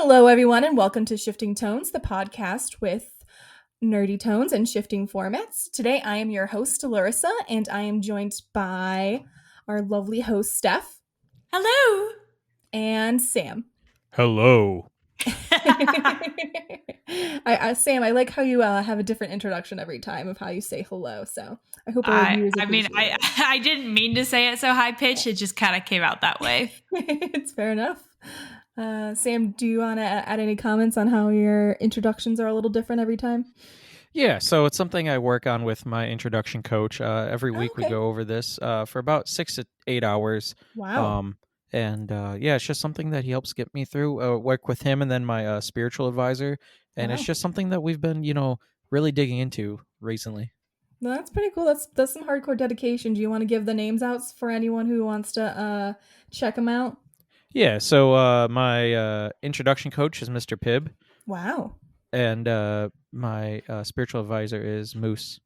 Hello, everyone, and welcome to Shifting Tones, the podcast with nerdy tones and shifting formats. Today, I am your host, Larissa, and I am joined by our lovely host, Steph. Hello. And Sam. Hello. Sam, I like how you have a different introduction every time of how you say hello. So I hope our viewers appreciate it. I didn't mean to say it so high pitched. It just kind of came out that way. It's fair enough. Sam, do you want to add any comments on how your introductions are a little different every time? Yeah, so it's something I work on with my introduction coach. Every week we go over this for about 6 to 8 hours. Wow. It's just something that he helps get me through. Work with him and then my spiritual advisor. And It's just something that we've been, really digging into recently. Well, that's pretty cool. That's some hardcore dedication. Do you want to give the names out for anyone who wants to check them out? Yeah, so my introduction coach is Mr. Pibb. Wow. And my spiritual advisor is Moose.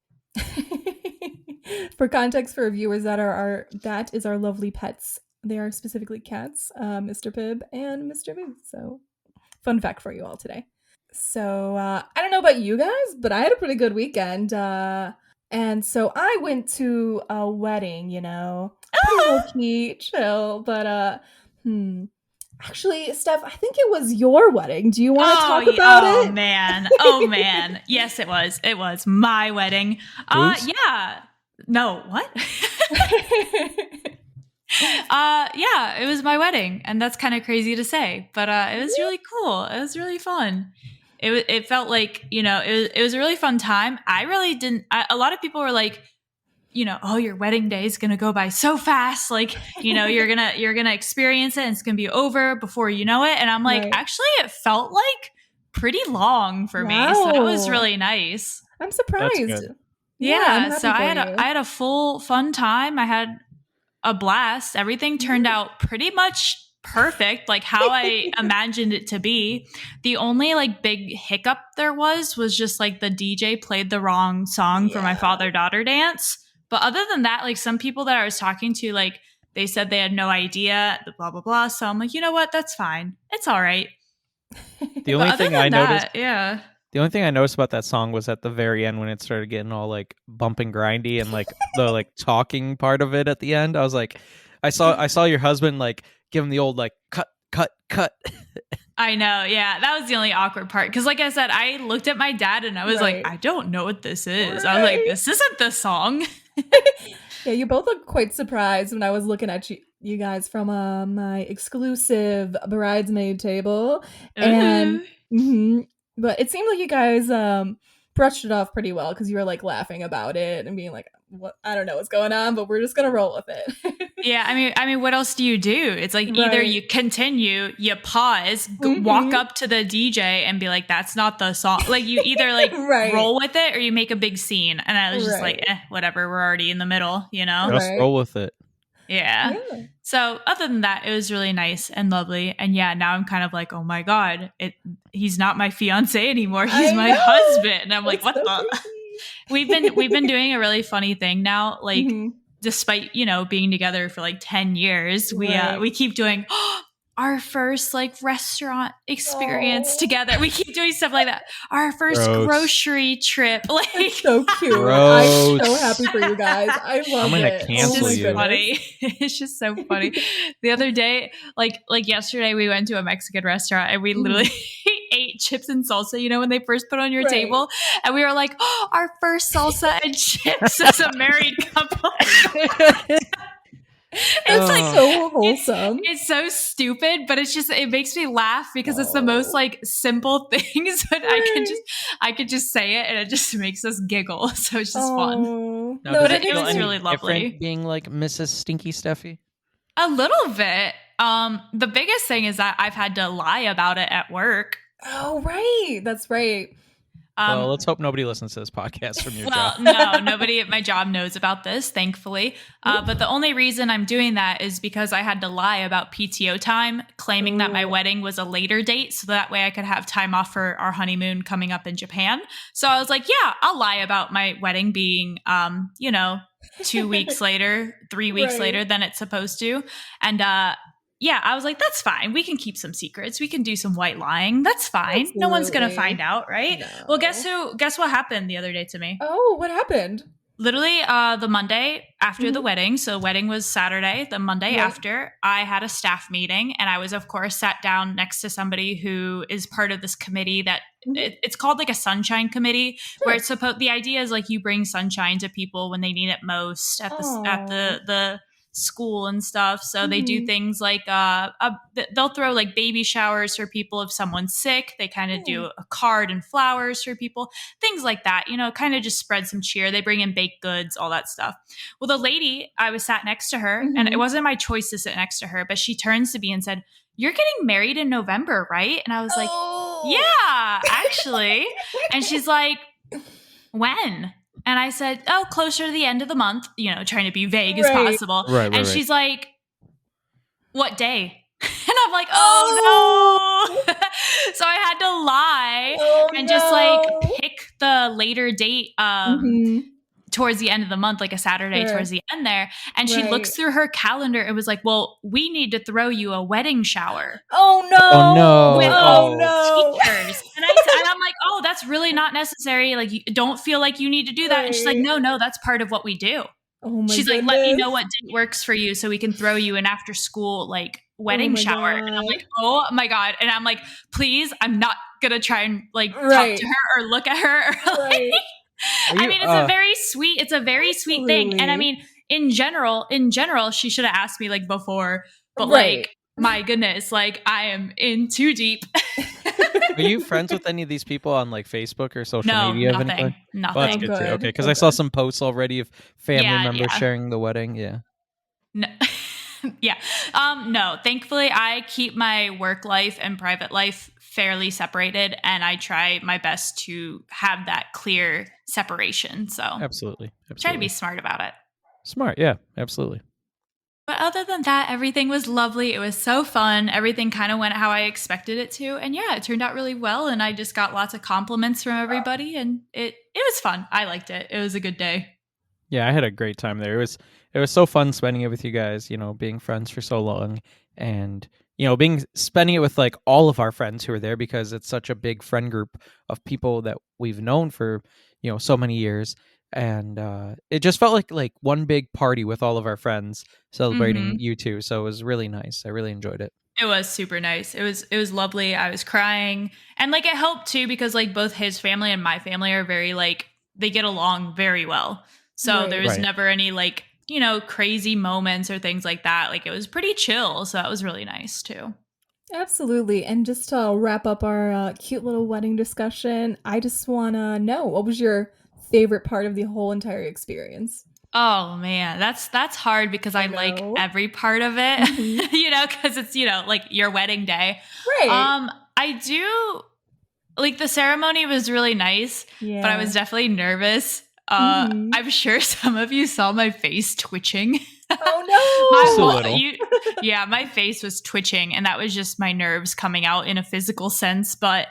For context for viewers, that is our lovely pets. They are specifically cats, Mr. Pibb and Mr. Moose. So, fun fact for you all today. So, I don't know about you guys, but I had a pretty good weekend. And so I went to a wedding, pretty low-key, chill, but actually, Steph, I think it was your wedding. Do you want to talk about it? Oh man. Yes, it was. It was my wedding. Yeah. No, what? Yeah, it was my wedding, and that's kind of crazy to say, but it was really cool. It was really fun. It felt like, it was a really fun time. I really didn't. A lot of people were like, oh, your wedding day is gonna go by so fast. Like, you're gonna experience it, and it's gonna be over before you know it. And I'm like, actually, it felt like pretty long for me. So that was really nice. I'm surprised. Yeah. So I had a full fun time. I had a blast. Everything turned out pretty much perfect, like how I imagined it to be. The only big hiccup there was just the DJ played the wrong song for my father-daughter dance. But other than that, some people that I was talking to, they said they had no idea, blah, blah, blah. So I'm like, you know what? That's fine. It's all right. The only thing I noticed, the only thing I noticed about that song was at the very end when it started getting all bump and grindy and the talking part of it at the end. I was like, I saw your husband give him the old cut. I know, yeah, that was the only awkward part because, like I said, I looked at my dad and I was like, I don't know what this is. I was like, this isn't the song. Yeah, you both looked quite surprised when I was looking at you guys from my exclusive bridesmaid table, and but it seemed like you guys brushed it off pretty well because you were laughing about it and being like, "What? I don't know what's going on, but we're just gonna roll with it." Yeah, I mean, what else do you do? It's either you continue, you pause, walk up to the DJ and be like, "That's not the song." You either roll with it or you make a big scene. And I was just whatever. We're already in the middle, Just roll with it. Yeah. So other than that, it was really nice and lovely. And yeah, now I'm kind of like, oh my God, he's not my fiance anymore. He's my husband. And I'm like, what the? We've been doing a really funny thing now. Despite, being together for 10 years, we keep doing our first restaurant experience together. We keep doing stuff like that. Our first grocery trip. So cute. I'm so happy for you guys. I love it. I'm gonna cancel you. Funny. It's just so funny. The other day, yesterday, we went to a Mexican restaurant and we literally ate chips and salsa, when they first put on your table. And we were like, oh, our first salsa and chips as a married couple. It's so wholesome. It's so stupid, but it makes me laugh because it's the most simple things, but I could just say it and it just makes us giggle. So it's just fun. No, but it was really lovely. Being Mrs. Stinky Steffi? A little bit. The biggest thing is that I've had to lie about it at work. Oh, right. That's right. Well, let's hope nobody listens to this podcast from your job. No, nobody at my job knows about this, thankfully. But the only reason I'm doing that is because I had to lie about PTO time, claiming that my wedding was a later date, so that way I could have time off for our honeymoon coming up in Japan. So I was like, yeah, I'll lie about my wedding being, 2 weeks later, 3 weeks later than it's supposed to. And yeah, I was like, that's fine. We can keep some secrets. We can do some white lying. That's fine. Absolutely. No one's going to find out, right? No. Well, guess what happened the other day to me? Oh, what happened? Literally the Monday after the wedding. So the wedding was Saturday. The Monday after, I had a staff meeting, and I was, of course, sat down next to somebody who is part of this committee that it's called like a sunshine committee, where it's the idea is like you bring sunshine to people when they need it most at the school and stuff. So they do things like they'll throw like baby showers for people if someone's sick. They kind of do a card and flowers for people, things like that, kind of just spread some cheer. They bring in baked goods, all that stuff. Well, the lady, I was sat next to her, and it wasn't my choice to sit next to her, but she turns to me and said, "You're getting married in November, right?" And I was like, "Yeah, actually." And she's like, "When?" And I said, "Oh, closer to the end of the month," trying to be vague as possible. And she's like, "What day?" And I'm like, "Oh no." So I had to lie and just like pick the later date towards the end of the month, like a Saturday towards the end there. And she looks through her calendar and was like, "Well, we need to throw you a wedding shower." Oh no. Oh no. With teachers. And I'm like, "Oh, that's really not necessary. Like, you don't feel like you need to do that." And she's like, no, that's part of what we do. She's like, "Let me know what date works for you so we can throw you an after school like wedding shower." God. And I'm like, "Oh my God." And I'm like, "Please, I'm not going to try and like talk to her or look at her." Or, like, I mean, it's a very sweet thing. And I mean, in general, she should have asked me like before, but like, my goodness, like I am in too deep. Are you friends with any of these people on like Facebook or social media? Nothing. Well, that's good too. Okay, because I saw some posts already of family members sharing the wedding. Yeah. No. Yeah. No, thankfully I keep my work life and private life fairly separated, and I try my best to have that clear separation. So absolutely. Try to be smart about it. Smart. Yeah, absolutely. But other than that, everything was lovely. It was so fun. Everything kind of went how I expected it to. And yeah, it turned out really well. And I just got lots of compliments from everybody, and it was fun. I liked it. It was a good day. Yeah, I had a great time there. It was so fun spending it with you guys, being friends for so long, and spending it with like all of our friends who are there, because it's such a big friend group of people that we've known for, so many years. And it just felt like one big party with all of our friends celebrating you two. So it was really nice. I really enjoyed it. It was super nice. It was lovely. I was crying, and like it helped too, because like both his family and my family are very like, they get along very well. So there was never any like, crazy moments or things like that. Like it was pretty chill. So that was really nice too. Absolutely. And just to wrap up our cute little wedding discussion, I just want to know, what was your favorite part of the whole entire experience? Oh man, that's hard, because I like every part of it, because it's, like your wedding day. Right. I do like the ceremony was really nice, but I was definitely nervous. I'm sure some of you saw my face twitching. Oh no. My face was twitching, and that was just my nerves coming out in a physical sense. But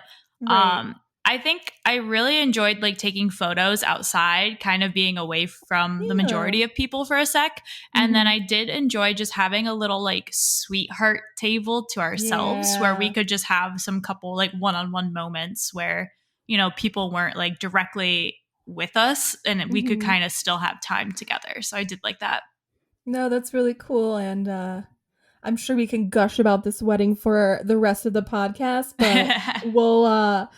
I think I really enjoyed like taking photos outside, kind of being away from the majority of people for a sec. And then I did enjoy just having a little like sweetheart table to ourselves, where we could just have some couple like one-on-one moments where, people weren't like directly with us, and we could kind of still have time together. So I did like that. No, that's really cool. And I'm sure we can gush about this wedding for the rest of the podcast, but we'll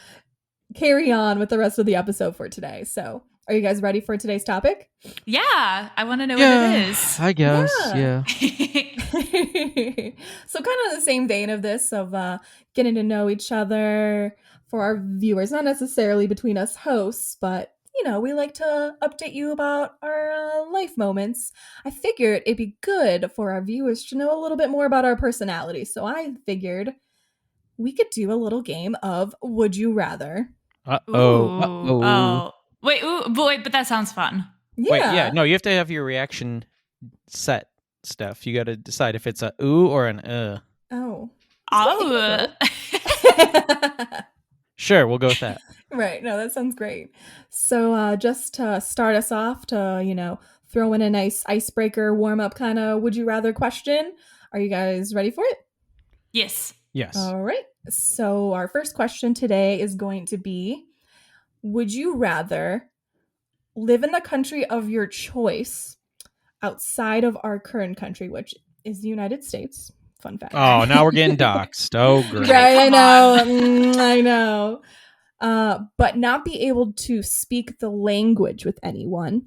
carry on with the rest of the episode for today. So are you guys ready for today's topic? Yeah, I want to know what it is. I guess, yeah. So kind of the same vein of this, of getting to know each other for our viewers, not necessarily between us hosts, but we like to update you about our life moments. I figured it'd be good for our viewers to know a little bit more about our personality. So I figured we could do a little game of Would You Rather. Oh. Wait, but that sounds fun. Yeah. Wait, yeah. No, you have to have your reaction set, Steph. You got to decide if it's a ooh or an Oh. Oh. Sure, we'll go with that. Right. No, that sounds great. So just to start us off, to, throw in a nice icebreaker warm-up kind of would you rather question, Are you guys ready for it? Yes. Yes. All right. So our first question today is going to be, would you rather live in the country of your choice outside of our current country, which is the United States? Fun fact. Oh, now we're getting doxxed. Oh, great. Right, I know. I know. But not be able to speak the language with anyone,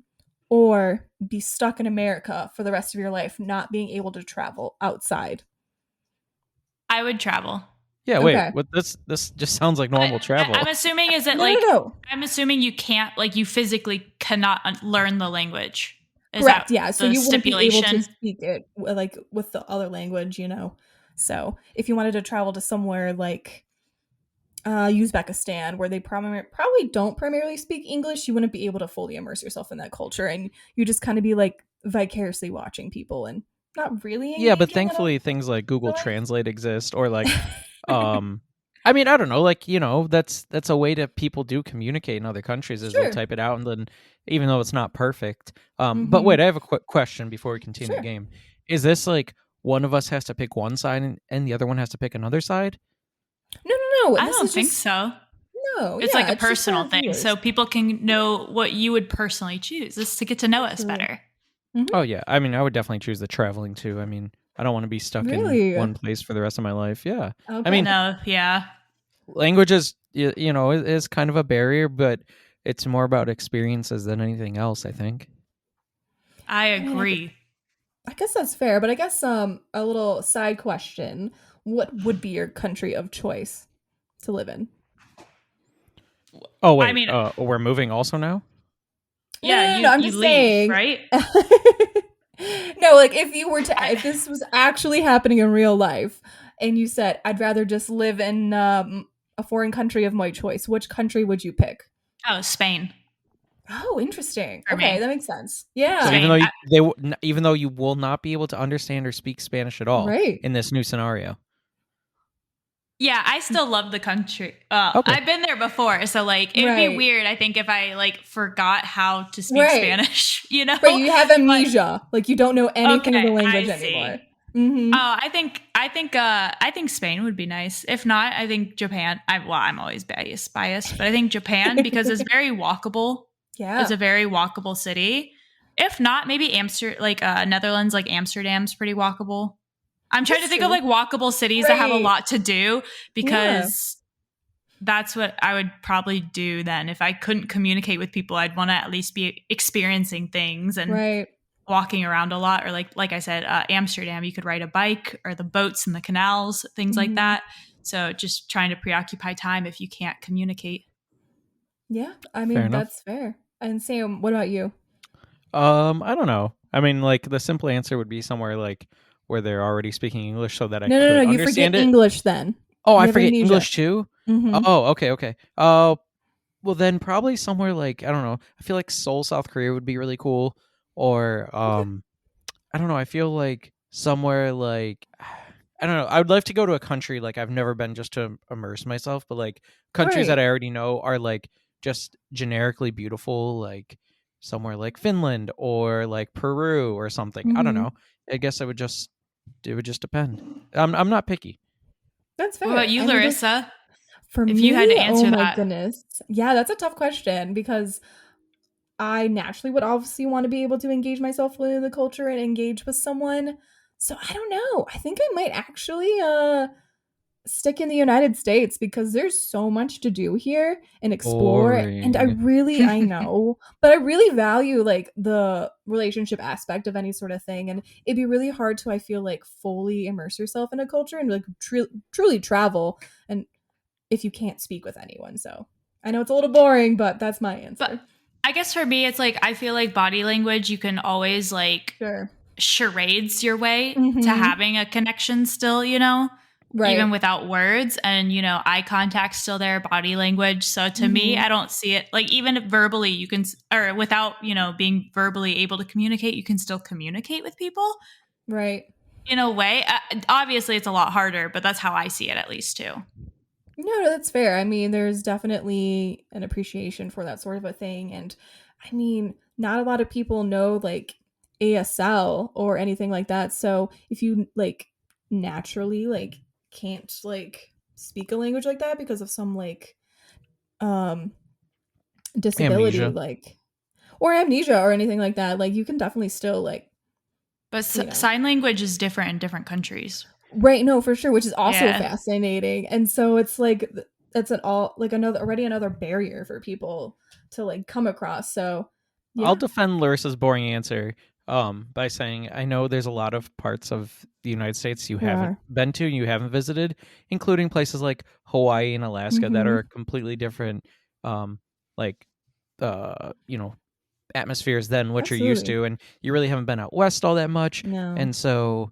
or be stuck in America for the rest of your life, not being able to travel outside. I would travel. Yeah, wait. Okay. What? This just sounds like normal travel. I'm assuming I'm assuming you can't, like, you physically cannot learn the language. Is correct. Yeah. So you wouldn't be able to speak it like with the other language, So if you wanted to travel to somewhere like Uzbekistan, where they probably don't primarily speak English, you wouldn't be able to fully immerse yourself in that culture, and you just kind of be like vicariously watching people and not really. Yeah, but thankfully things like Google Translate exist, or like, I mean, I don't know, like, that's a way that people do communicate in other countries, is they'll type it out, and then even though it's not perfect. But wait, I have a quick question before we continue the game. Is this like one of us has to pick one side and the other one has to pick another side? No. I don't think so. No, it's like a personal thing, so people can know what you would personally choose. This is to get to know us better. Mm-hmm. Oh yeah, I mean, I would definitely choose the traveling too. I mean, I don't want to be stuck in one place for the rest of my life. Yeah, okay. I mean, yeah, language is is kind of a barrier, but it's more about experiences than anything else, I think. I agree. I guess that's fair, but I guess a little side question: what would be your country of choice to live in? Oh wait, I mean, we're moving also now? Yeah, no, I'm just saying, right? No, like if this was actually happening in real life, and you said I'd rather just live in a foreign country of my choice, which country would you pick? Oh, Spain. Oh, interesting. Okay, that makes sense. Yeah. So even though you will not be able to understand or speak Spanish at all, in this new scenario. Yeah, I still love the country. Okay. I've been there before, so like it'd be weird, I think, if I like forgot how to speak Spanish. Right, you have amnesia, like you don't know anything of the language anymore. Mm-hmm. Oh, I think Spain would be nice. If not, I think Japan. I'm always biased, but I think Japan, because it's very walkable. Yeah, it's a very walkable city. If not, maybe Netherlands, like Amsterdam's pretty walkable. I'm trying to think of like walkable cities that have a lot to do, because that's what I would probably do then. If I couldn't communicate with people, I'd want to at least be experiencing things and walking around a lot. Or like I said, Amsterdam, you could ride a bike, or the boats and the canals, things like that. So just trying to preoccupy time if you can't communicate. Yeah, I mean, that's fair. And Sam, what about you? I don't know. I mean, like the simple answer would be somewhere like where they're already speaking English, so that I could understand you forget English then. Oh, I forget English too? Mm-hmm. Oh, okay. Well then probably somewhere like, I don't know, I feel like Seoul, South Korea would be really cool. Or I don't know, I feel like somewhere like, I don't know, I would love to go to a country like I've never been, just to immerse myself, but like countries that I already know are like just generically beautiful, like somewhere like Finland or like Peru or something. Mm-hmm. I don't know. I guess it would just depend. I'm not picky. That's fair. What about you, Larissa? For me, if you had to answer that. Goodness. Yeah, that's a tough question, because I naturally would obviously want to be able to engage myself in the culture and engage with someone. So I don't know. I think I might actually stick in the United States, because there's so much to do here and explore. Boring. And I know, but I really value like the relationship aspect of any sort of thing. And it'd be really hard to, I feel like, fully immerse yourself in a culture and like truly travel, and if you can't speak with anyone. So I know it's a little boring, but that's my answer. But I guess for me, it's like, I feel like body language, you can always like charades your way to having a connection still, even without words. And, eye contact still there, body language. So to me, I don't see it like, even if verbally you can, or without, being verbally able to communicate, you can still communicate with people. Right. In a way. Obviously it's a lot harder, but that's how I see it, at least too. No, that's fair. I mean, there's definitely an appreciation for that sort of a thing. And I mean, not a lot of people know like ASL or anything like that. So if you like naturally like can't like speak a language like that because of some like disability, amnesia. like, or amnesia or anything like that, like you can definitely still like, but sign language is different in different countries, right? No, for sure, which is also fascinating. And so it's like that's another barrier for people to like come across. So yeah. I'll defend Larissa's boring answer by saying I know there's a lot of parts of the United States you haven't been to and you haven't visited, including places like Hawaii and Alaska that are completely different atmospheres than what you're used to, and you really haven't been out west all that much. No. And so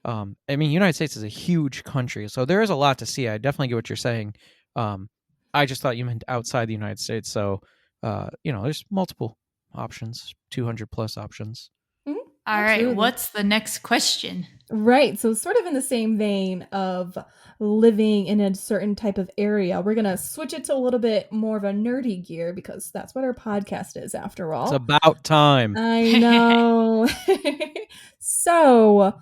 I mean, United States is a huge country, so there is a lot to see. I definitely get what you're saying. I just thought you meant outside the United States, so there's multiple options, 200 plus options. All right, what's the next question? Right, so sort of in the same vein of living in a certain type of area, we're going to switch it to a little bit more of a nerdy gear because that's what our podcast is after all. It's about time. I know. So,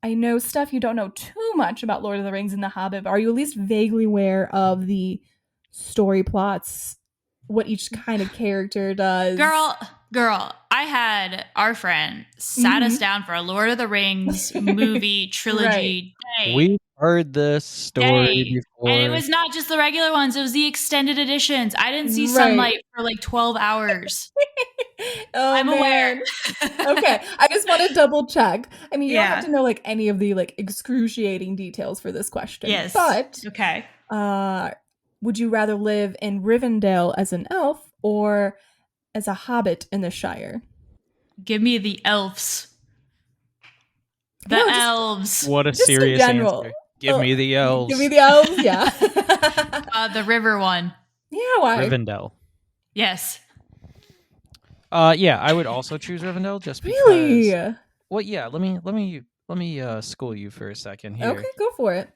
I know, Steph, you don't know too much about Lord of the Rings and The Hobbit, but are you at least vaguely aware of the story plots, what each kind of character does? Girl, I had our friend sat us down for a Lord of the Rings movie trilogy day. We heard this story before. And it was not just the regular ones, it was the extended editions. I didn't see sunlight for like 12 hours. I'm aware. Okay, I just want to double check. I mean, you don't have to know like any of the like excruciating details for this question. Yes. But okay. Would you rather live in Rivendell as an elf or as a hobbit in the Shire? Give me the elves. Elves. What a serious answer. Give me the elves. Give me the elves, yeah. The river one. Yeah, why? Rivendell. Yes. Yeah, I would also choose Rivendell just because. Really? Well, yeah. Let me school you for a second here. Okay, go for it.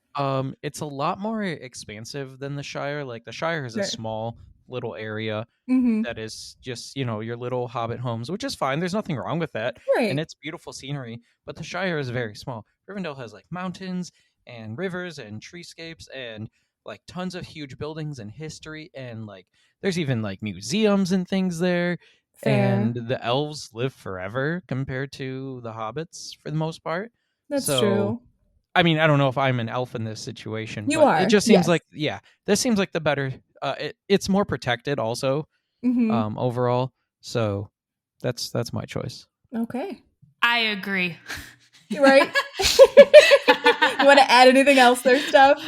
It's a lot more expansive than the Shire. Like the Shire is a small little area that is just your little hobbit homes, which is fine. There's nothing wrong with that, and it's beautiful scenery. But the Shire is very small. Rivendell has like mountains and rivers and treescapes and like tons of huge buildings and history, and like there's even like museums and things there. And the elves live forever compared to the hobbits for the most part. That's true. I mean, I don't know if I'm an elf in this situation. You are. It just seems like, this seems like the better. It's more protected also overall. So that's my choice. Okay. I agree. Right? You want to add anything else there, Steph?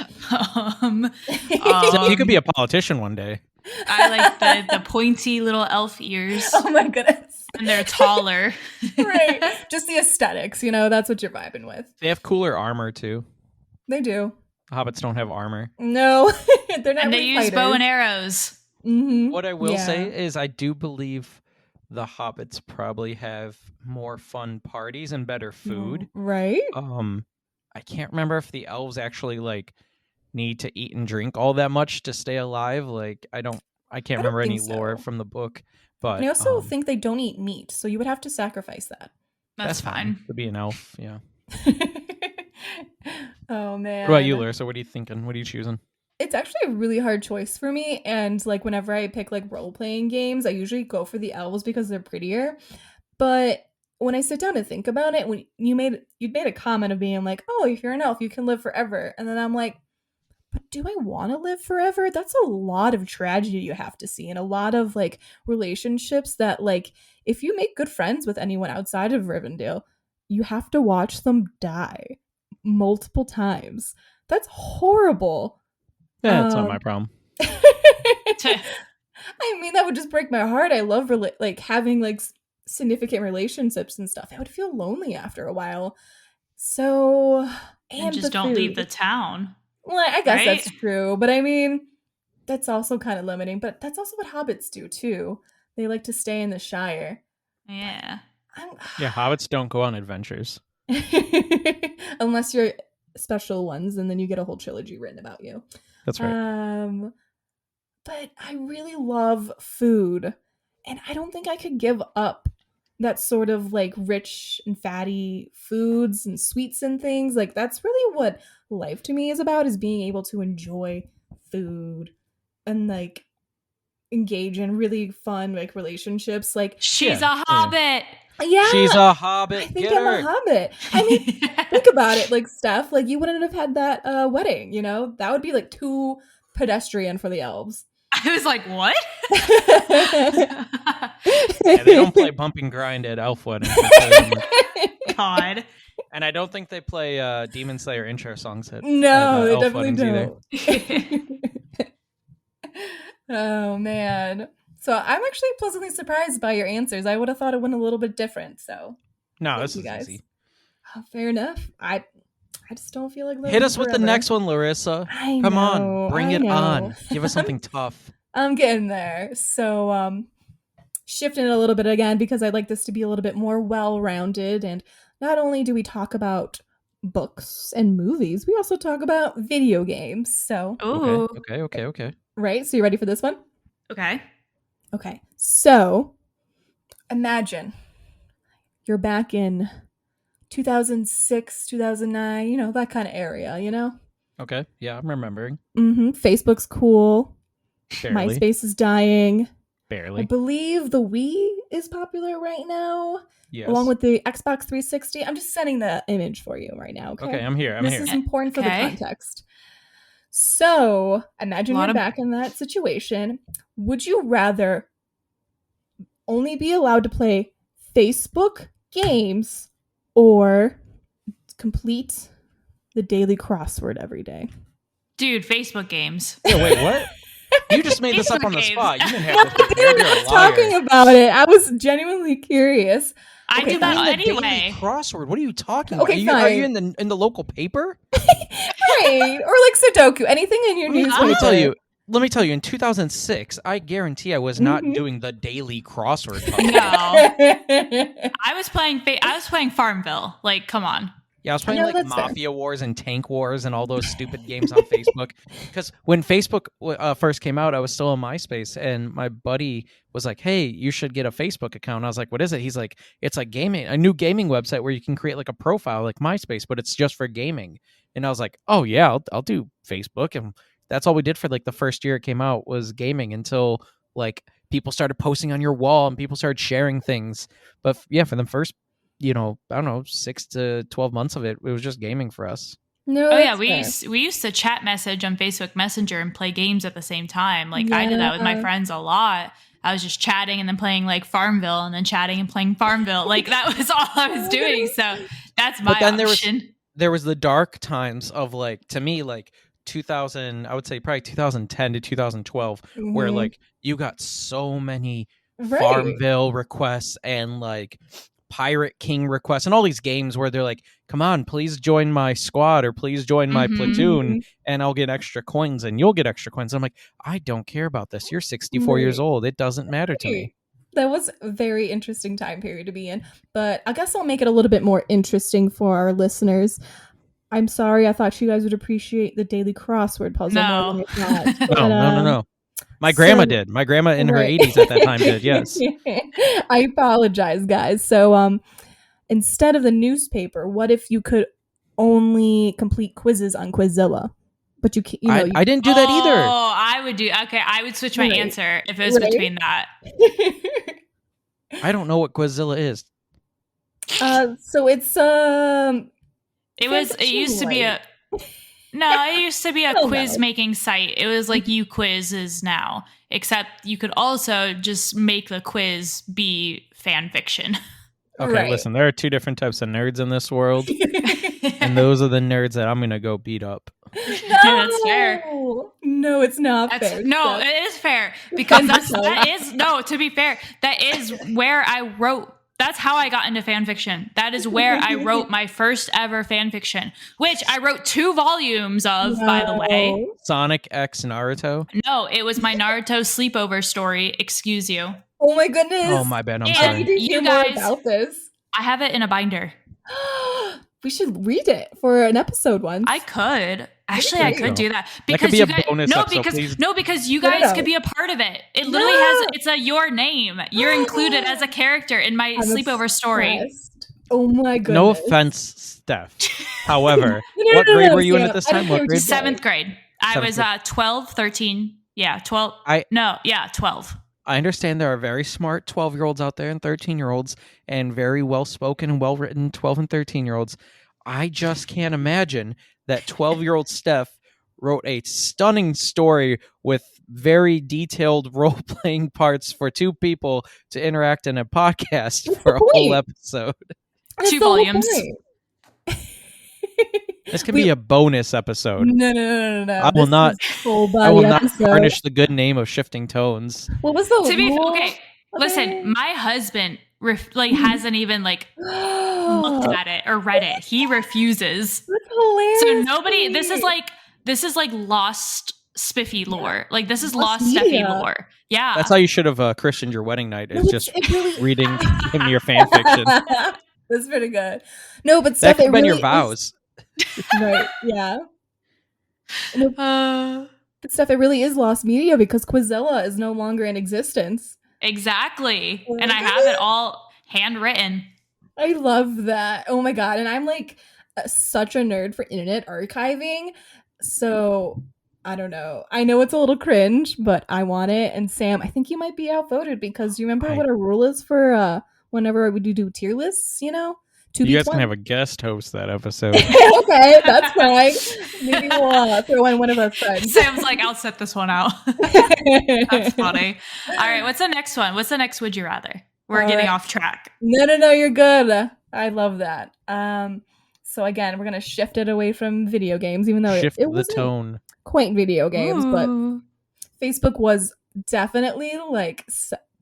You could be a politician one day. I like the pointy little elf ears. Oh my goodness. And they're taller. Right. Just the aesthetics, that's what you're vibing with. They have cooler armor too. They do. Hobbits don't have armor. No. They're not. And they use bow and arrows. Mm-hmm. What I will say is I do believe the hobbits probably have more fun parties and better food. Right. I can't remember if the elves actually like need to eat and drink all that much to stay alive. Like I can't remember any lore from the book, but I also think they don't eat meat, so you would have to sacrifice that. That's fine to be an elf. Yeah. Oh man. What about you, Larissa? What are you thinking? What are you choosing? It's actually a really hard choice for me, and like whenever I pick like role-playing games, I usually go for the elves because they're prettier. But when I sit down to think about it, when you'd made a comment of being like, "Oh, if you're an elf, you can live forever," and then I'm like, but do I want to live forever? That's a lot of tragedy you have to see, and a lot of like relationships that like if you make good friends with anyone outside of Rivendell, you have to watch them die multiple times. That's horrible. Yeah, it's not my problem. I mean, that would just break my heart. I love like having like significant relationships and stuff. I would feel lonely after a while. So and just don't leave the town. Well, I guess that's true, but I mean, that's also kind of limiting. But that's also what hobbits do too. They like to stay in the Shire. Yeah. Yeah, hobbits don't go on adventures unless you're special ones, and then you get a whole trilogy written about you. That's right. But I really love food, and I don't think I could give up that sort of like rich and fatty foods and sweets and things. Like that's really what life to me is about, is being able to enjoy food and like engage in really fun like relationships. Like she's a hobbit. Yeah, she's a hobbit. I think I'm a hobbit. I mean, think about it, like Steph, like you wouldn't have had that wedding, you know? That would be like too pedestrian for the elves. I was like, what? Yeah, they don't play bump and grind at elf weddings. God. And I don't think they play Demon Slayer intro songs at they elf definitely don't. Either. Oh man. So I'm actually pleasantly surprised by your answers. I would have thought it went a little bit different. So no, this is easy. Oh, fair enough. I just don't feel like hit us with the next one, Larissa. Come on, bring it on. Give us something tough. I'm getting there. So shifting it a little bit again, because I'd like this to be a little bit more well-rounded. And not only do we talk about books and movies, we also talk about video games. So okay. Right? So you ready for this one? Okay. So imagine you're back in 2006, 2009, you know, that kind of area, you know? Okay. Yeah, I'm remembering. Facebook's cool. Barely. MySpace is dying. Barely. I believe the Wii is popular right now. Yes. Along with the Xbox 360. I'm just setting the image for you right now. Okay, I'm here. This is important for the context. So imagine you're back in that situation. Would you rather only be allowed to play Facebook games or complete the daily crossword every day? Dude, Facebook games. Yeah, wait, what? You just made this up on the spot. You didn't have to. Dude, I'm talking about it. I was genuinely curious. I do that anyway. Crossword. What are you talking about? Okay, are you in the local paper? Right. Or like Sudoku. Anything in your newspaper. Let me tell you, in 2006, I guarantee I was not doing the daily crossword. No. I was playing Farmville. Like, come on. Yeah, I was playing like Mafia Wars and Tank Wars and all those stupid games on Facebook. Because when Facebook first came out, I was still on MySpace, and my buddy was like, "Hey, you should get a Facebook account." I was like, "What is it?" He's like, "It's like a new gaming website where you can create like a profile like MySpace, but it's just for gaming." And I was like, "Oh yeah, I'll do Facebook." And that's all we did for like the first year it came out was gaming, until like people started posting on your wall and people started sharing things. But yeah, for the first, I don't know, 6 to 12 months of it, it was just gaming for us. No. Oh yeah, we used to chat message on Facebook Messenger and play games at the same time. Like I did that with my friends a lot. I was just chatting and then playing like Farmville, and then chatting and playing Farmville. Like that was all I was doing. So that's my option. There was the dark times of like, to me, like 2000, I would say probably 2010 to 2012, where like you got so many Farmville requests and like Pirate King requests and all these games where they're like, come on, please join my squad or please join my platoon and I'll get extra coins and you'll get extra coins. I'm like, I don't care about this. You're 64 years old. It doesn't matter to me. That was a very interesting time period to be in, but I guess I'll make it a little bit more interesting for our listeners. I'm sorry, I thought you guys would appreciate the daily crossword puzzle more than you thought. But, no. My grandma did. My grandma in her 80s at that time did, yes. I apologize, guys. So instead of the newspaper, what if you could only complete quizzes on Quizzilla? But you I didn't do that either. Oh, I would switch my answer if it was between that. I don't know what Quizzilla is. So it's it used to be a quiz making site. It was like UQuiz now, except you could also just make the quiz be fan fiction. Okay, listen, there are two different types of nerds in this world, and those are the nerds that I'm going to go beat up. No, that's fair. No, it's not fair. No, it is fair, because to be fair, that is where I wrote. That's how I got into fan fiction. That is where I wrote my first ever fan fiction, which I wrote 2 volumes of, by the way. Sonic X Naruto? No, it was my Naruto sleepover story. Excuse you. Oh my goodness. Oh my bad. I'm sorry. I need to hear more about this. I have it in a binder. We should read it for an episode once. I could. Actually, I could do that. Because that could be a bonus episode, because you guys could be a part of it. It literally it's your name. You're included as a character in my sleepover story. Oh my goodness. No offense, Steph. However, what grade were you in at this time? What grade? 7th grade. I was 12, 13. Yeah, 12. 12. I understand there are very smart 12-year-olds out there and 13-year-olds and very well-spoken and well-written 12 and 13-year-olds. I just can't imagine that 12-year-old Steph wrote a stunning story with very detailed role-playing parts for 2 people to interact in a podcast for a whole episode. 2 volumes. This could be a bonus episode. No. I will not tarnish the good name of Shifting Tones. What was the okay, listen, my husband hasn't even looked at it or read it. He refuses. That's hilarious. So nobody. This is like lost Spiffy lore. Like this is lost Steffi lore. Yeah, that's how you should have christened your wedding night. Is just reading him your fan fiction. That's pretty good. No, but that could have been your vows. Right, yeah. But stuff, it really is lost media because Quizella is no longer in existence. Exactly. And I have it all handwritten. I love that. Oh my God. And I'm such a nerd for internet archiving. So I don't know. I know it's a little cringe, but I want it. And Sam, I think you might be outvoted because you remember what our rule is for whenever we do tier lists, you guys can have a guest host that episode. Okay, that's fine. Maybe we'll throw in one of our friends. Sam's like, I'll set this one out. That's funny. All right, what's the next one? What's the next Would You Rather? We're getting off track. No, you're good. I love that. So again, we're going to shift it away from video games, even though it was the tone. Quaint video games, but Facebook was definitely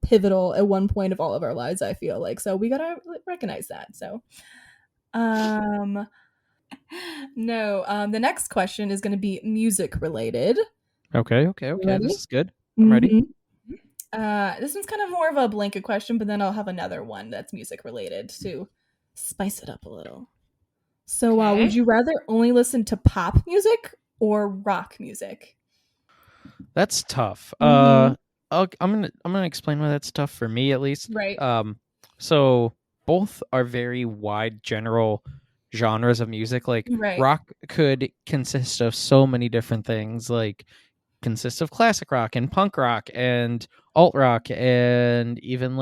pivotal at one point of all of our lives, I feel like. So we gotta recognize that. So the next question is going to be music related. Okay. This is good. I'm ready. This one's kind of more of a blanket question, but then I'll have another one that's music related to spice it up a little. So would you rather only listen to pop music or rock music? That's tough. I'm gonna explain why that's tough for me, at least. Right. So both are very wide, general genres of music. Rock could consist of so many different things. Consist of classic rock and punk rock and alt rock and even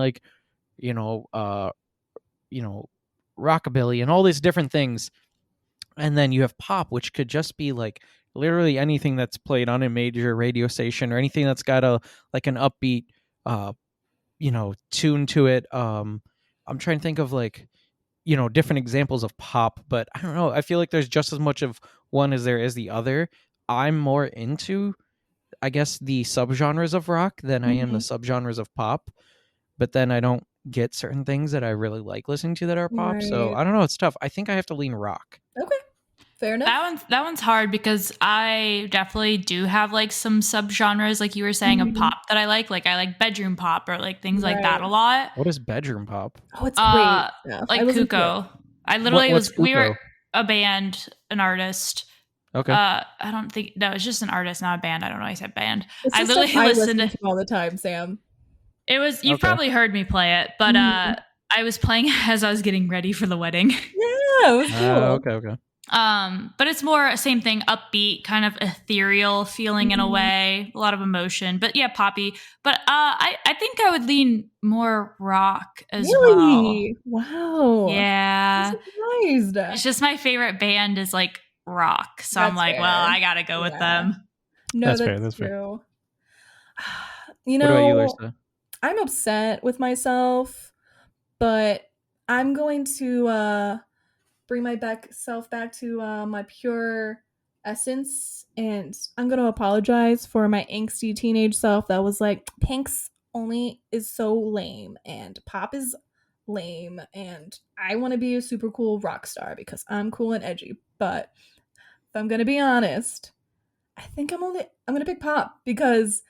rockabilly and all these different things. And then you have pop, which could just be literally anything that's played on a major radio station or anything that's got an upbeat tune to it. I'm trying to think of different examples of pop, but I don't know. I feel like there's just as much of one as there is the other. I'm more into, I guess, the subgenres of rock than I am the subgenres of pop, but then I don't get certain things that I really like listening to that are pop. Right. So I don't know. It's tough. I think I have to lean rock. Okay. Fair enough. That one's hard because I definitely do have some subgenres, like you were saying, of pop that I like. I like bedroom pop or things like that a lot. What is bedroom pop? Oh, it's great. Like Kuko. I literally we were a band, an artist. Okay. I don't think it's just an artist, not a band. I don't know. I said band. I literally listened to all the time, Sam. It was you've probably heard me play it, but I was playing as I was getting ready for the wedding. Yeah, it was cool. Okay. But it's more same thing, upbeat, kind of ethereal feeling in a way, a lot of emotion. But yeah, poppy. But I think I would lean more rock as well. Wow. Yeah. I'm surprised. It's just my favorite band is rock, so that's I'm fair. Well, I gotta go with them. No, that's fair. That's true. What about you, Larsa? I'm upset with myself, but I'm going to bring myself back to my pure essence, and I'm going to apologize for my angsty teenage self that was like, Pinks only is so lame, and pop is lame, and I want to be a super cool rock star because I'm cool and edgy. But if I'm going to be honest, I think I'm going to pick pop because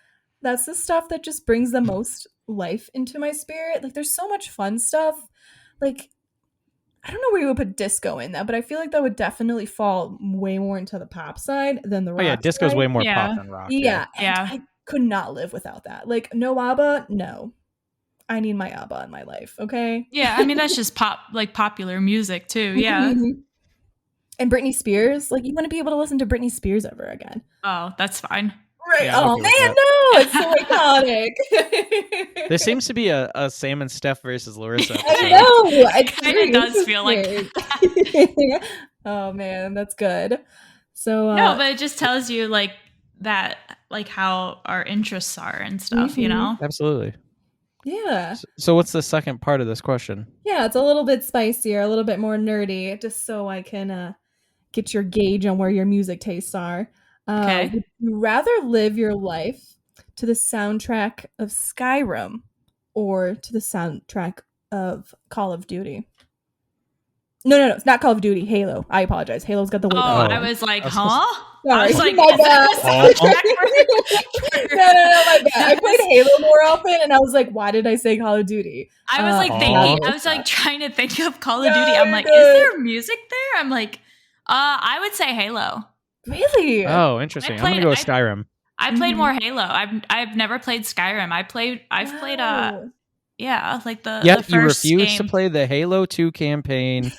that's the stuff that just brings the most life into my spirit. There's so much fun stuff. I don't know where you would put disco in that, but I feel like that would definitely fall way more into the pop side than the rock. Oh yeah, disco's side. way more pop than rock. Yeah. I could not live without that. Like, no ABBA, no. I need my ABBA in my life, okay? Yeah, I mean, that's just popular music too, yeah. And Britney Spears, like, you want to be able to listen to Britney Spears ever again. Oh, that's fine. Right. Yeah, oh, man, no. It's so iconic. There seems to be a Sam and Steph versus Larissa. I know. It kind of does feel like Oh, man, that's good. So no, but it just tells you, like, that, like, how our interests are and stuff, you know? Absolutely. Yeah. So what's the second part of this question? Yeah, it's a little bit spicier, a little bit more nerdy, just so I can get your gauge on where your music tastes are. Okay. Would you rather live your life to the soundtrack of Skyrim or to the soundtrack of Call of Duty? No, it's not Call of Duty. Halo. I apologize. Halo's got the way. I was like, huh? Sorry. I was like, my bad. No, my bad. I played Halo more often, and I was like, why did I say Call of Duty? I was like thinking. I was like trying to think of Call of Duty. I'm like, is there music there? I'm like, I would say Halo. Really? Oh, interesting. I'm gonna go with Skyrim. I played more Halo. I've never played Skyrim. I've played like the first you refuse game. to play the Halo 2 campaign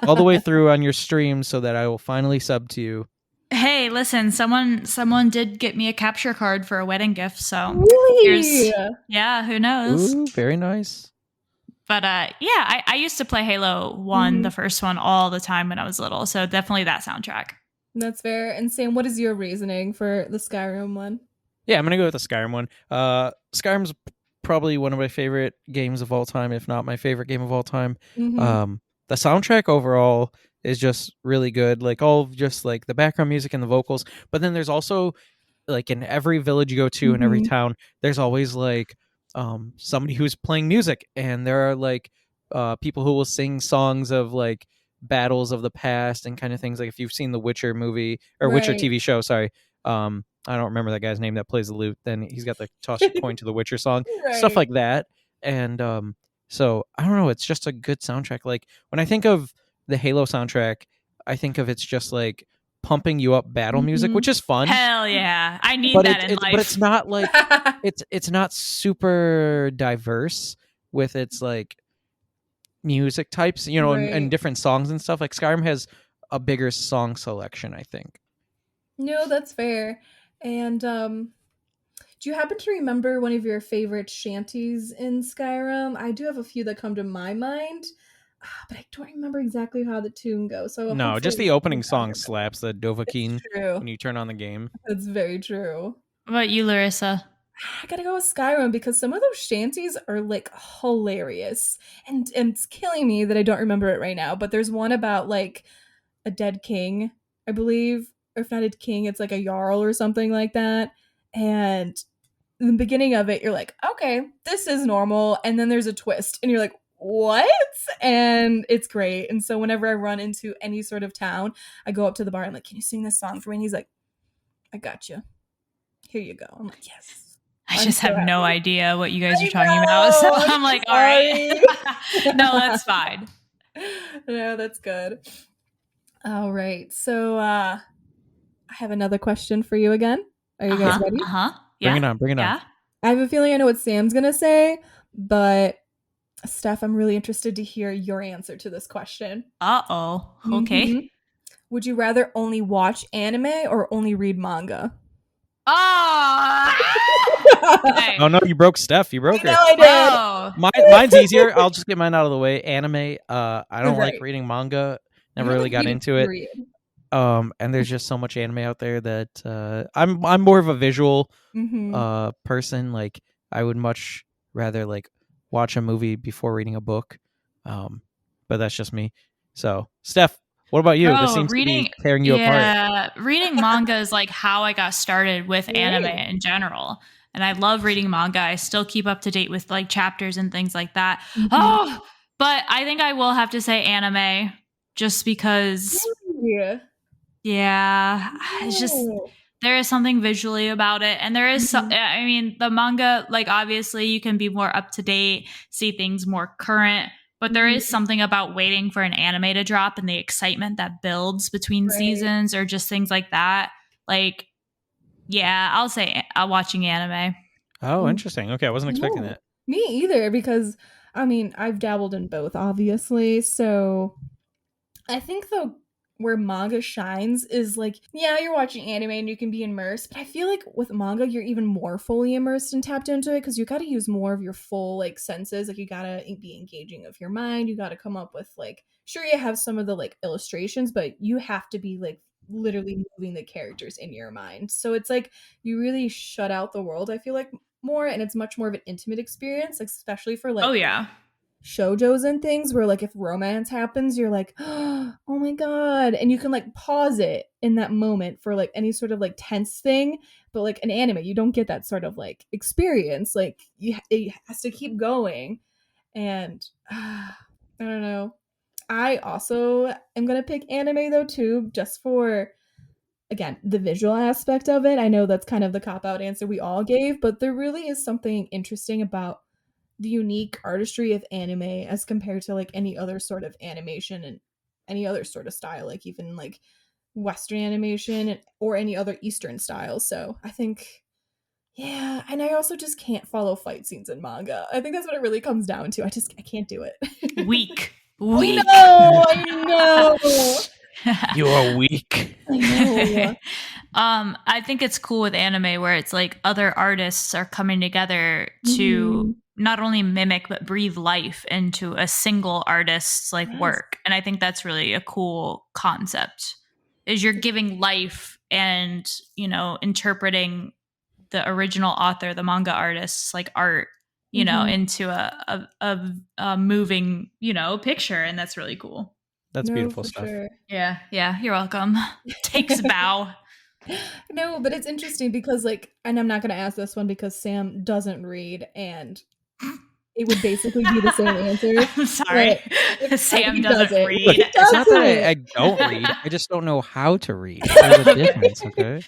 all the way through on your stream so that I will finally sub to you. Hey, listen, someone did get me a capture card for a wedding gift, so really? Who knows? Ooh, very nice. But I used to play Halo 1, the first one, all the time when I was little, so definitely that soundtrack. That's fair. And Sam, what is your reasoning for the Skyrim one? Yeah, I'm gonna go with the Skyrim one. Skyrim's probably one of my favorite games of all time, if not my favorite game of all time. The soundtrack overall is just really good, like all of just like the background music and the vocals. But then there's also like in every village you go to, in every town, there's always like somebody who's playing music, and there are like people who will sing songs of like battles of the past and kind of things. Like if you've seen the Witcher movie or Witcher TV show, sorry, I don't remember that guy's name that plays the lute. Then he's got the toss your coin to the Witcher song, stuff like that. And so I don't know, it's just a good soundtrack. Like when I think of the Halo soundtrack, I think of it's just like pumping you up battle music, which is fun. Hell yeah, I need that in life. But it's not like it's not super diverse with its like music types, you know, and different songs and stuff. Like Skyrim has a bigger song selection, I think. No, that's fair. And do you happen to remember one of your favorite shanties in Skyrim? I do have a few that come to my mind, but I don't remember exactly how the tune goes. So no, just the opening song slaps, the Dovahkiin, when you turn on the game. That's very true. What about you, Larissa? I gotta go with Skyrim because some of those shanties are like hilarious, and it's killing me that I don't remember it right now. But there's one about like a dead king, I believe, or if not a king, it's like a jarl or something like that. And in the beginning of it, you're like, okay, this is normal, and then there's a twist, and you're like, what? And it's great. And so whenever I run into any sort of town, I go up to the bar and I'm like, can you sing this song for me? And he's like, I got you. Here you go. I'm like, yes. I just have no idea what you guys are talking about. So I'm like, all right. No, that's fine. No, that's good. All right. So I have another question for you again. Are you guys ready? Yeah. Bring it on. I have a feeling I know what Sam's going to say, but Steph, I'm really interested to hear your answer to this question. Uh-oh. Okay. Would you rather only watch anime or only read manga? Oh! Oh no, you broke Steph. You broke her. No, I did. Mine's easier. I'll just get mine out of the way. Anime. I don't like reading manga. Never really got into it. And there's just so much anime out there that I'm more of a visual person. Like I would much rather like watch a movie before reading a book. But that's just me. So, Steph, what about you? This seems to be tearing you apart. Yeah, reading manga is like how I got started with anime in general. And I love reading manga. I still keep up to date with like chapters and things like that. Oh, but I think I will have to say anime just because. Yeah, it's just there is something visually about it, and there is I mean, the manga, like obviously you can be more up to date, see things more current, But there is something about waiting for an anime to drop and the excitement that builds between seasons or just things like that. Like, yeah, I'll say watching anime. Oh, interesting. Okay, I wasn't expecting that. Me either, because, I mean, I've dabbled in both, obviously. So I think, though, where manga shines is like, yeah, you're watching anime and you can be immersed, but I feel like with manga you're even more fully immersed and tapped into it because you got to use more of your full like senses. Like you got to be engaging of your mind. You got to come up with like, sure, you have some of the like illustrations, but you have to be like literally moving the characters in your mind. So it's like you really shut out the world, I feel like, more, and it's much more of an intimate experience, especially for like shoujos and things where like if romance happens you're like, oh my god, and you can like pause it in that moment for like any sort of like tense thing. But like an anime, you don't get that sort of like experience. Like it has to keep going. And I don't know, I also am gonna pick anime though too, just for, again, the visual aspect of it. I know that's kind of the cop-out answer we all gave, but there really is something interesting about the unique artistry of anime as compared to like any other sort of animation and any other sort of style, like even like Western animation or any other Eastern style. So I think, yeah, and I also just can't follow fight scenes in manga. I think that's what it really comes down to. I can't do it. Weak. I know. You are weak. I know. I think it's cool with anime where it's like other artists are coming together to not only mimic but breathe life into a single artist's like work. And I think that's really a cool concept, is you're giving life and, you know, interpreting the original author, the manga artist's like art, you know, into a moving, you know, picture. And that's really cool. That's beautiful stuff. Sure. Yeah, you're welcome. Takes a bow. No, but it's interesting because like, and I'm not going to ask this one because Sam doesn't read, and it would basically be the same answer. I'm sorry. Sam doesn't read. Look, it's not that I don't read. I just don't know how to read. There's a difference, okay?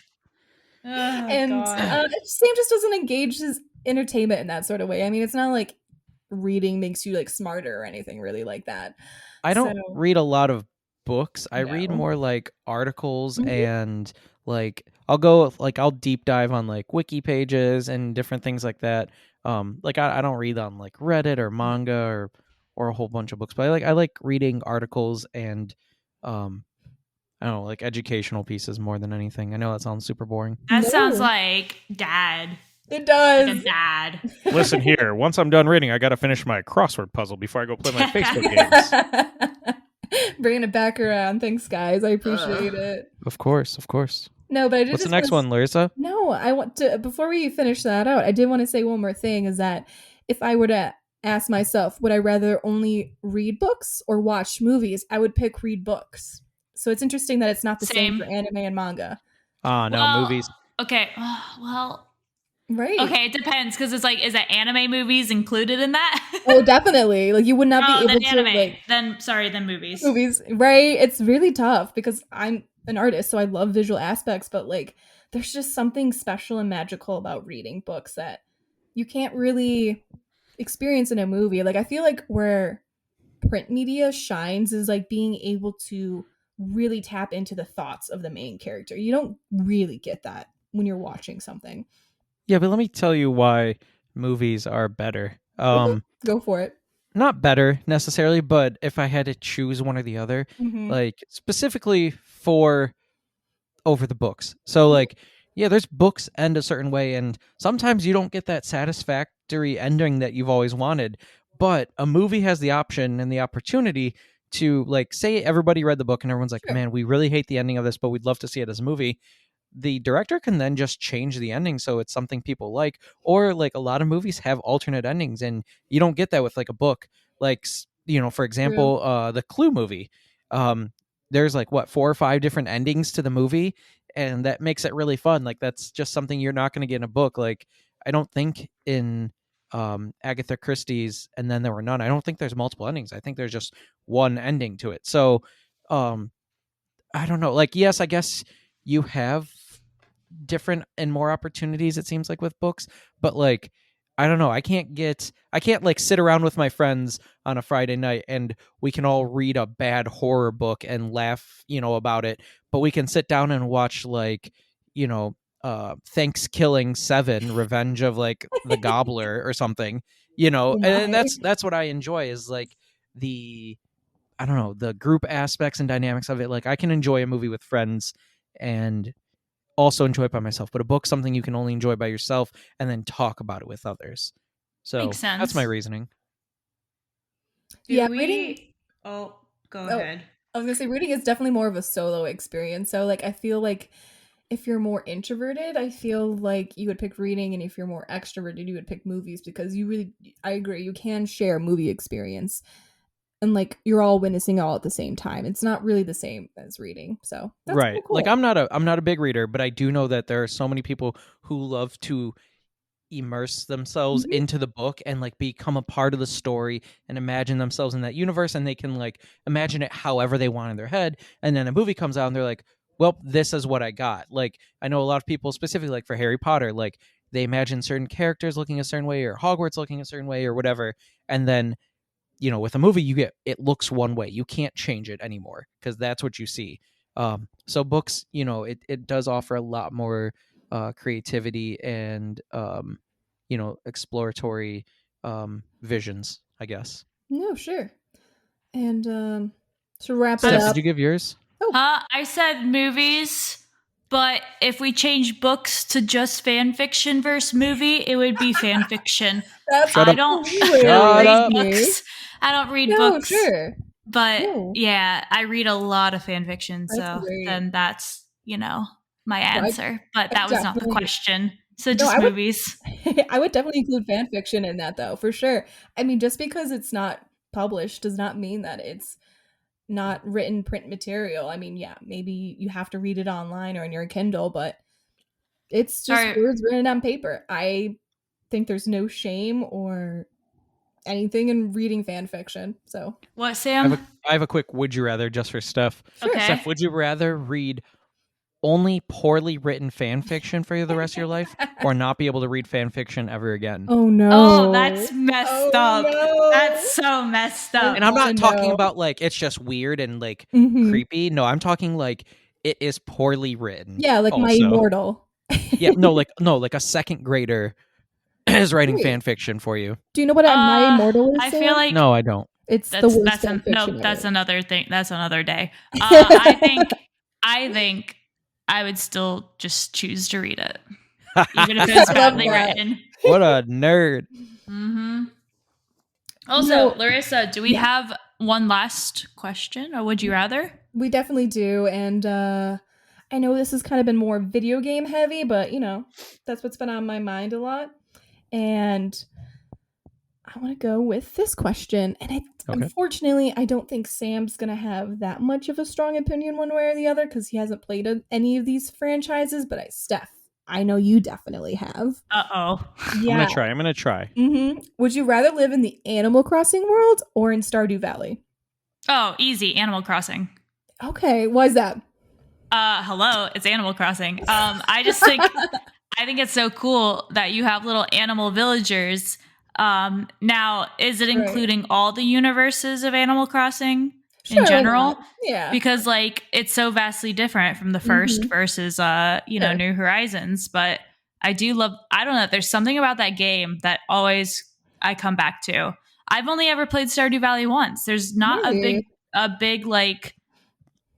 And Sam just doesn't engage his entertainment in that sort of way. I mean, it's not like reading makes you like smarter or anything really like that. I don't read a lot of books. I read more like articles and like I'll deep dive on like wiki pages and different things like that. Like I don't read on like Reddit or manga or a whole bunch of books, but I like reading articles and I don't know, like educational pieces more than anything. I know that sounds super boring. That sounds like dad. It does. Like a dad. Listen here, once I'm done reading, I got to finish my crossword puzzle before I go play my Facebook games. Bringing it back around. Thanks, guys. I appreciate it. Of course. No, but what's the next one, Larissa? No, I want to, before we finish that out, I did want to say one more thing, is that if I were to ask myself, would I rather only read books or watch movies, I would pick read books. So it's interesting that it's not the same for anime and manga. No, movies. Okay, right. Okay, it depends, because it's like, is it anime movies included in that? Oh, definitely. Like you would not be able to anime. Then movies. Movies, right? It's really tough because I'm an artist, so I love visual aspects, but like there's just something special and magical about reading books that you can't really experience in a movie. Like I feel like where print media shines is like being able to really tap into the thoughts of the main character. You don't really get that when you're watching something. Yeah, but let me tell you why movies are better. Go for it. Not better necessarily, but if I had to choose one or the other, like specifically for over the books. So like, yeah, there's books end a certain way, and sometimes you don't get that satisfactory ending that you've always wanted. But a movie has the option and the opportunity to, like, say everybody read the book and everyone's like, man, we really hate the ending of this, but we'd love to see it as a movie. The director can then just change the ending so it's something people like. Or like a lot of movies have alternate endings, and you don't get that with like a book. Like, you know, for example, the Clue movie. There's like 4 or 5 different endings to the movie, and that makes it really fun. Like that's just something you're not going to get in a book. Like I don't think in Agatha Christie's And Then There Were None, I don't think there's multiple endings. I think there's just one ending to it. So I don't know. Like, yes, I guess you have different and more opportunities, it seems like, with books, but like I don't know. I can't like sit around with my friends on a Friday night and we can all read a bad horror book and laugh, about it. But we can sit down and watch like, Thanksgiving 7, Revenge of like the Gobbler or something, and that's what I enjoy is like I don't know, the group aspects and dynamics of it. Like I can enjoy a movie with friends and also enjoy it by myself, but a book's something you can only enjoy by yourself and then talk about it with others. So makes sense. That's my reasoning. Reading. Go ahead. I was gonna say reading is definitely more of a solo experience. So like I feel like if you're more introverted, I feel like you would pick reading, and if you're more extroverted, you would pick movies because I agree, you can share movie experience. And like you're all witnessing all at the same time. It's not really the same as reading. So that's right. Cool. Like I'm not a big reader, but I do know that there are so many people who love to immerse themselves into the book and like become a part of the story and imagine themselves in that universe, and they can like imagine it however they want in their head. And then a movie comes out and they're like, well, this is what I got. Like I know a lot of people, specifically like for Harry Potter, like they imagine certain characters looking a certain way or Hogwarts looking a certain way or whatever, and then with a movie it looks one way. You can't change it anymore because that's what you see. So books, it does offer a lot more creativity and exploratory visions, I guess. No, sure. And to wrap Steph, it up, did you give yours? I said movies, but if we change books to just fan fiction versus movie, it would be fan fiction. I don't read books. I don't read books. Sure. But yeah, I read a lot of fan fiction, so then that's, my answer. But that was not the question. So just movies. I would definitely include fan fiction in that though, for sure. I mean, just because it's not published does not mean that it's not written print material. I mean, yeah, maybe you have to read it online or in your Kindle, but it's just words written on paper. I think there's no shame or anything in reading fan fiction. So what, Sam? I have a quick would you rather just for Steph. Okay. Steph, would you rather read only poorly written fan fiction for the rest of your life or not be able to read fan fiction ever again? Oh no. Oh, that's messed up. No. That's so messed up. And I'm not talking about like it's just weird and like creepy. No, I'm talking like it is poorly written. Yeah, like also. My Immortal. Yeah, like a second grader is writing fan fiction for you. Do you know what My Immortal is? I feel like no, I don't. It's the worst fan fiction. No, that's another thing. That's another day. I think I would still just choose to read it, even if it's badly written. What a nerd. Mm-hmm. Also, Larissa, do we have one last question, or would you rather? We definitely do, and I know this has kind of been more video game heavy, but that's what's been on my mind a lot. And I want to go with this question. And unfortunately, I don't think Sam's going to have that much of a strong opinion one way or the other because he hasn't played any of these franchises. But Steph, I know you definitely have. Uh-oh. Yeah. I'm going to try. Mm-hmm. Would you rather live in the Animal Crossing world or in Stardew Valley? Oh, easy. Animal Crossing. Okay. Why is that? Hello. It's Animal Crossing. I just think... I think it's so cool that you have little animal villagers. Now, is it including all the universes of Animal Crossing in general? Yeah. Because like it's so vastly different from the first versus New Horizons. But I don't know, there's something about that game that always I come back to. I've only ever played Stardew Valley once. There's not a big like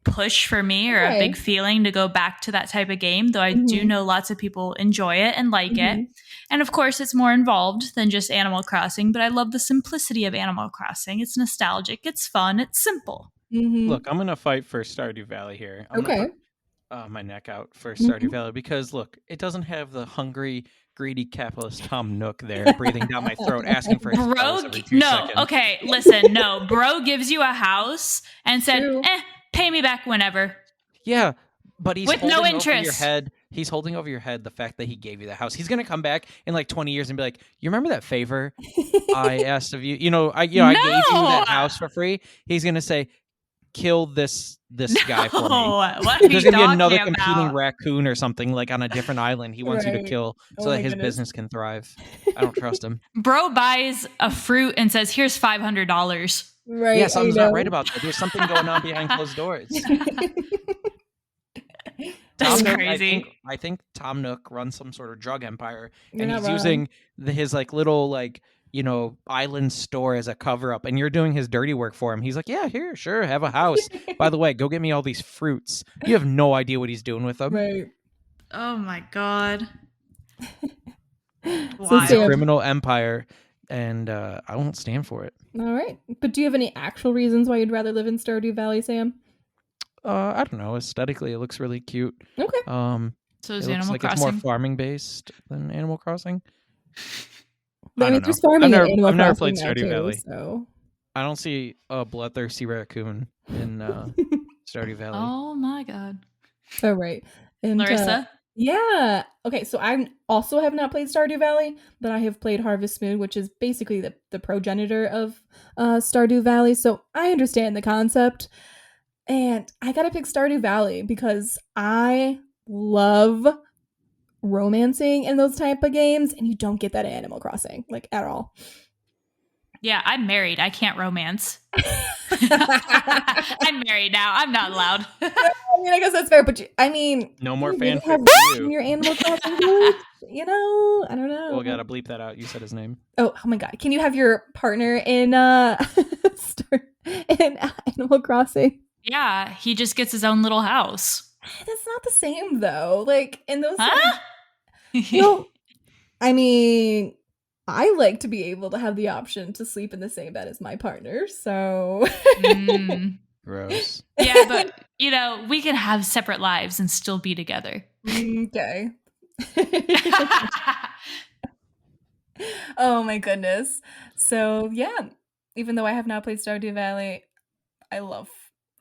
push for me or a big feeling to go back to that type of game, though I do know lots of people enjoy it and like it. And of course it's more involved than just Animal Crossing, but I love the simplicity of Animal Crossing. It's nostalgic, it's fun, it's simple. Look, I'm gonna fight for Stardew Valley here. I'm gonna put my neck out for Stardew Valley because look, it doesn't have the hungry, greedy capitalist Tom Nook there breathing down my throat asking for his house every 2 seconds. Okay, listen, no. Bro gives you a house and said, pay me back whenever. Yeah, but he's with no interest. Over your head. He's holding over your head the fact that he gave you the house. He's gonna come back in like 20 years and be like, "You remember that favor I asked of you? I gave you that house for free." He's gonna say, kill this guy for me. What There's gonna be another about? competing raccoon or something like on a different island. He wants you to kill so that his business can thrive. I don't trust him. Bro buys a fruit and says, "Here's $500." Right. Yeah, something's not right about that. There's something going on behind closed doors. That's crazy. I think Tom Nook runs some sort of drug empire, and he's using his like little like island store as a cover up, and you're doing his dirty work for him. He's like, yeah, here, sure, have a house. By the way, go get me all these fruits. You have no idea what he's doing with them. Right. Oh my god. It's a criminal empire, and I won't stand for it. All right, but do you have any actual reasons why you'd rather live in Stardew Valley, Sam? I don't know. Aesthetically, it looks really cute. Okay. So is Animal Crossing? It's more farming based than Animal Crossing. I mean, there's farming in Animal Crossing. I've never played Stardew Valley, so I don't see a bloodthirsty raccoon in Stardew Valley. Oh my god! Oh right, and Larissa. Yeah. Okay, so I also have not played Stardew Valley, but I have played Harvest Moon, which is basically the progenitor of Stardew Valley. So I understand the concept, and I gotta pick Stardew Valley because I love romancing in those type of games, and you don't get that in Animal Crossing, like, at all. Yeah, I'm married. I can't romance. I'm married now. I'm not allowed. I mean, I guess that's fair, but no more fanfic for you. In your Animal Crossing village, I don't know. Well, gotta bleep that out. You said his name. Oh my god! Can you have your partner in in Animal Crossing? Yeah, he just gets his own little house. That's not the same though. Like in those. Huh? I mean, I like to be able to have the option to sleep in the same bed as my partner. So. Gross. Yeah, but we can have separate lives and still be together. Okay. Oh my goodness. So yeah, even though I have not played Stardew Valley, I love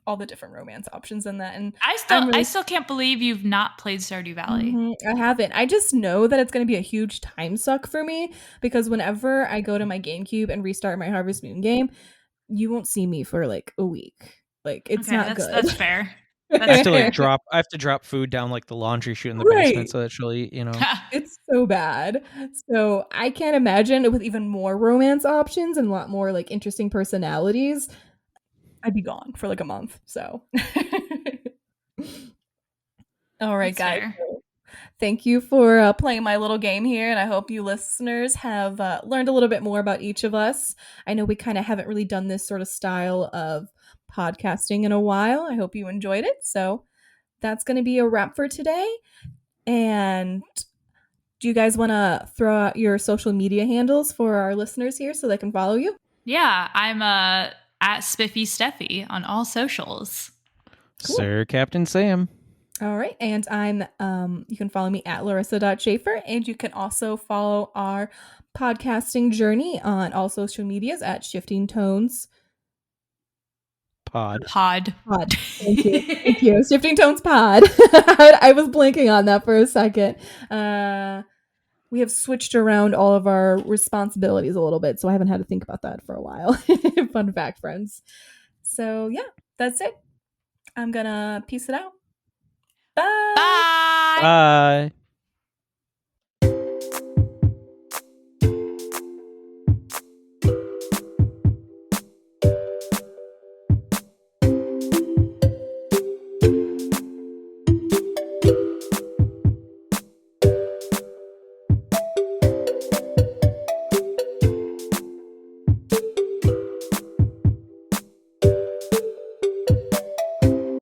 all the different romance options in that, and I still can't believe you've not played Stardew Valley. I haven't. I just know that it's going to be a huge time suck for me because whenever I go to my GameCube and restart my Harvest Moon game, you won't see me for like a week. Like it's not good. That's fair. I have to drop food down like the laundry chute in the basement so that she'll eat. It's so bad. So I can't imagine with even more romance options and a lot more like interesting personalities. I'd be gone for like a month. So, all right, That's guys. Thank you for playing my little game here, and I hope you listeners have learned a little bit more about each of us. I know we kind of haven't really done this sort of style of podcasting in a while. I hope you enjoyed it. So that's going to be a wrap for today. And do you guys want to throw out your social media handles for our listeners here so they can follow you? Yeah, I'm at Spiffy Steffi on all socials. Cool. Sir Captain Sam. All right. And I'm you can follow me at Larissa.Schaefer, and you can also follow our podcasting journey on all social medias at Shifting Tones Pod. Thank you. Thank you. Shifting Tones Pod. I was blanking on that for a second. We have switched around all of our responsibilities a little bit, so I haven't had to think about that for a while. Fun fact, friends. So yeah, that's it. I'm gonna peace it out. Bye. Bye. Bye.